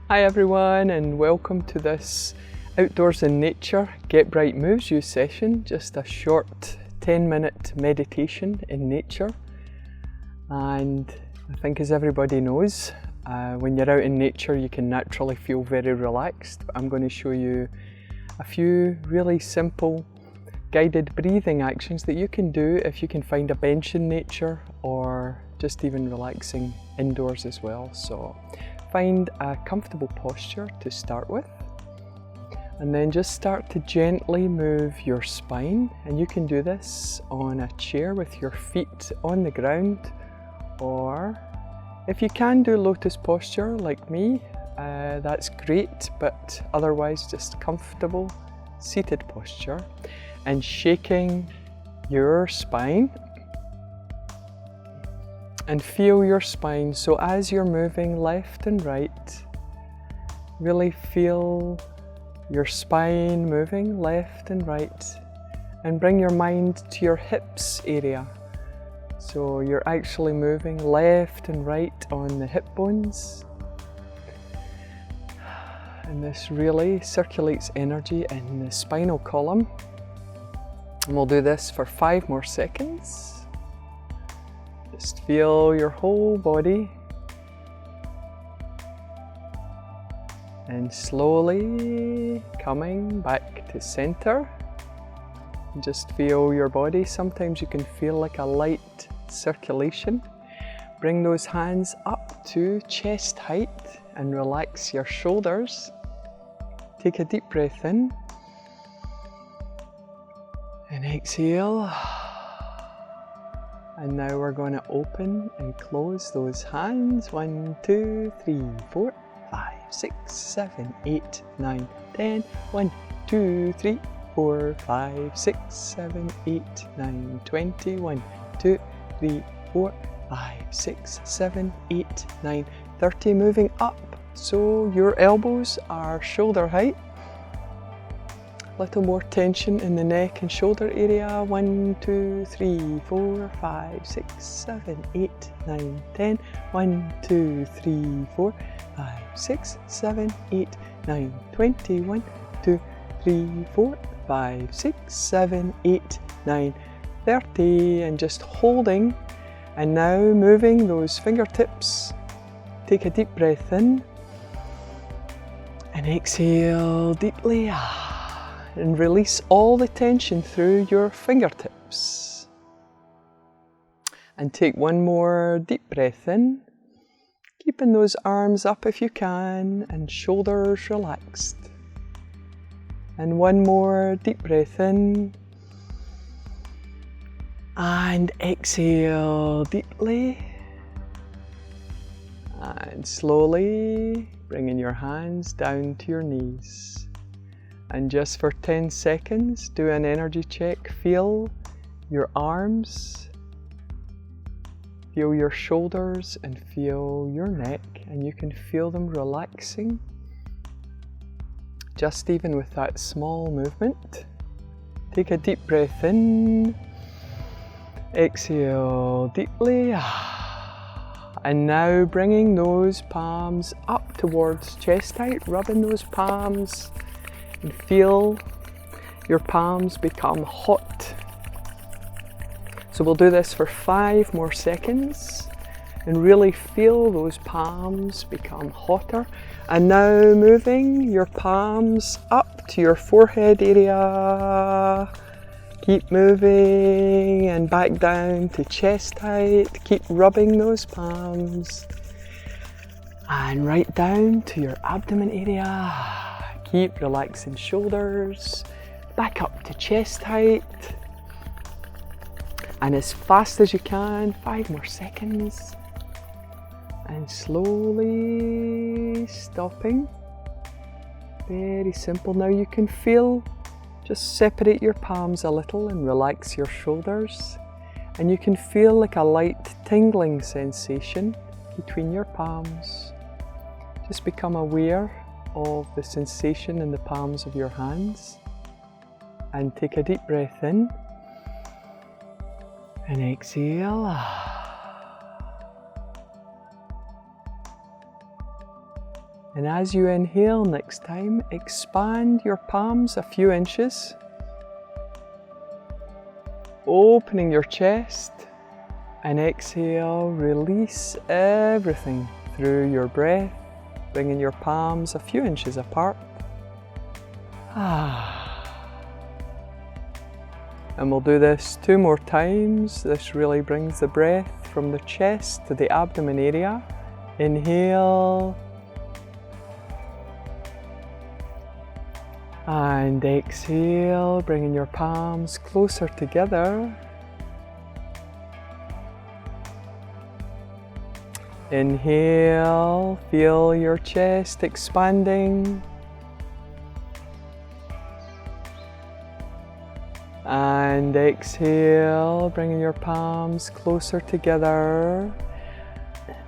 Hi everyone, and welcome to this Outdoors in Nature Get Bright Moves You session. Just a short 10-minute meditation in nature. And I think, as everybody knows, when you're out in nature you can naturally feel very relaxed. I'm going to show you a few really simple guided breathing actions that you can do if you can find a bench in nature or just even relaxing indoors as well. So find a comfortable posture to start with, and then just start to gently move your spine. And you can do this on a chair with your feet on the ground, or if you can do lotus posture like me, that's great, but otherwise just comfortable seated posture, and shaking your spine. And feel your spine. So as you're moving left and right, really feel your spine moving left and right, and bring your mind to your hips area. So you're actually moving left and right on the hip bones. And this really circulates energy in the spinal column. And we'll do this for 5 more seconds. Just feel your whole body, and slowly coming back to center. Just feel your body. Sometimes you can feel like a light circulation. Bring those hands up to chest height and relax your shoulders. Take a deep breath in and exhale. And now we're going to open and close those hands. 1, 2, 3, 4, 5, 6, 7, 8, 9, 10. 1, 2, 3, 4, 5, 6, 7, 8, 9, 20. 1, 2, 3, 4, 5, 6, 7, 8, 9, 30. Moving up so your elbows are shoulder height. Little more tension in the neck and shoulder area. 1, 2, 3, 4, 5, 6, 7, 8, 9, 10. 1, 2, 3, 4, 5, 6, 7, 8, 9, 20. 1, 2, 3, 4, 5, 6, 7, 8, 9, 30. And just holding. And now moving those fingertips. Take a deep breath in and exhale deeply. And release all the tension through your fingertips. And take one more deep breath in, keeping those arms up if you can, and shoulders relaxed. And one more deep breath in, and exhale deeply. And slowly bringing your hands down to your knees. And just for 10 seconds, do an energy check. Feel your arms, feel your shoulders, and feel your neck. And you can feel them relaxing, just even with that small movement. Take a deep breath in, exhale deeply. And now bringing those palms up towards chest height, rubbing those palms. And feel your palms become hot. So we'll do this for 5 more seconds and really feel those palms become hotter. And now moving your palms up to your forehead area. Keep moving and back down to chest height. Keep rubbing those palms. And right down to your abdomen area. Keep relaxing shoulders, back up to chest height. And as fast as you can, 5 more seconds. And slowly stopping. Very simple. Now you can feel, just separate your palms a little and relax your shoulders. And you can feel like a light tingling sensation between your palms. Just become aware of the sensation in the palms of your hands, and take a deep breath in and exhale. And as you inhale next time, expand your palms a few inches, opening your chest, and exhale, release everything through your breath, bringing your palms a few inches apart. And we'll do this 2 more times. This really brings the breath from the chest to the abdomen area. Inhale. And exhale, bringing your palms closer together. Inhale, feel your chest expanding. And exhale, bringing your palms closer together.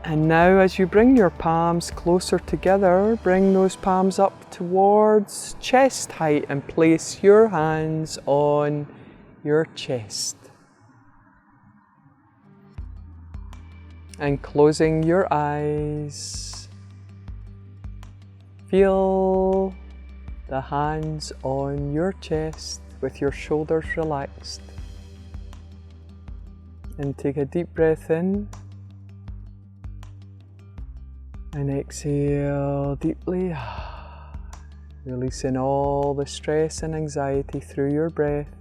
And now as you bring your palms closer together, bring those palms up towards chest height and place your hands on your chest. And closing your eyes, feel the hands on your chest with your shoulders relaxed. And take a deep breath in. And exhale deeply, releasing all the stress and anxiety through your breath.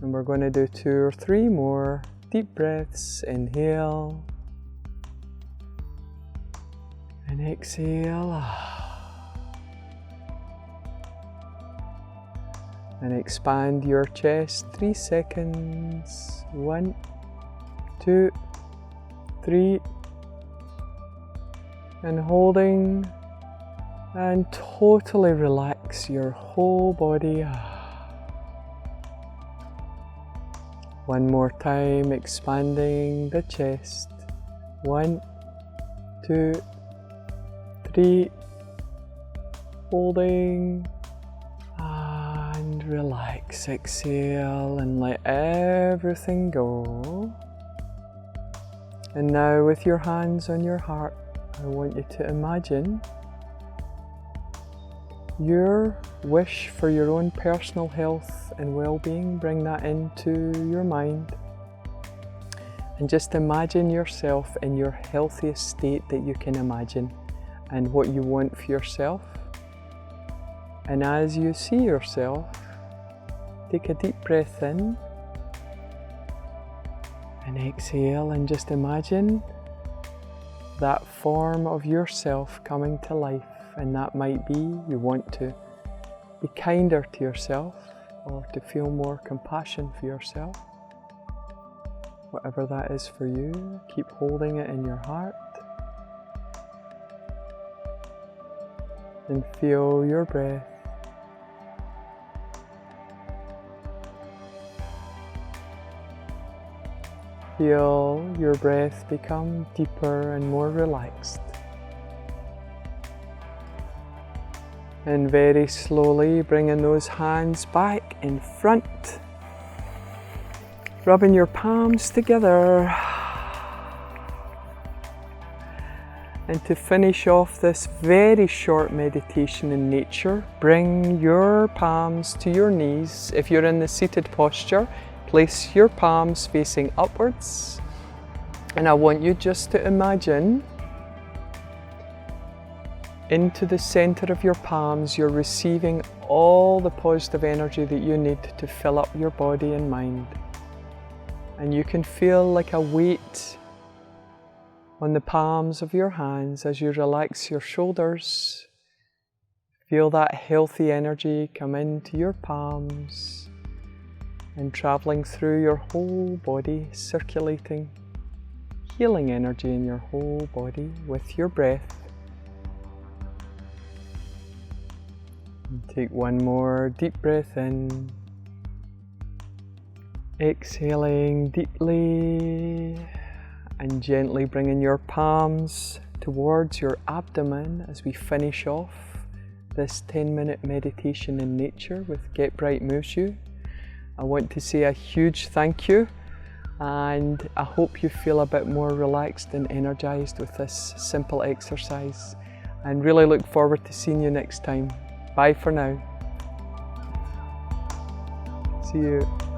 And we're going to do 2 or 3 more deep breaths. Inhale and exhale. And expand your chest 3 seconds. 1, 2, 3. And holding, and totally relax your whole body. 1 more time, expanding the chest. 1, 2, 3. Holding, and relax. Exhale and let everything go. And now with your hands on your heart, I want you to imagine your wish for your own personal health and well-being. Bring that into your mind and just imagine yourself in your healthiest state that you can imagine and what you want for yourself. And as you see yourself, take a deep breath in and exhale, and just imagine that form of yourself coming to life. And that might be you want to be kinder to yourself or to feel more compassion for yourself. Whatever that is for you, keep holding it in your heart. And feel your breath. Feel your breath become deeper and more relaxed. And very slowly bringing those hands back in front, rubbing your palms together. And to finish off this very short meditation in nature, bring your palms to your knees. If you're in the seated posture, place your palms facing upwards. And I want you just to imagine into the center of your palms, you're receiving all the positive energy that you need to fill up your body and mind. And you can feel like a weight on the palms of your hands as you relax your shoulders. Feel that healthy energy come into your palms and traveling through your whole body, circulating healing energy in your whole body with your breath. And take 1 more deep breath in, exhaling deeply and gently bringing your palms towards your abdomen as we finish off this 10-minute meditation in nature with Get Bright Moves You. I want to say a huge thank you, and I hope you feel a bit more relaxed and energized with this simple exercise. and really look forward to seeing you next time. Bye for now. See you.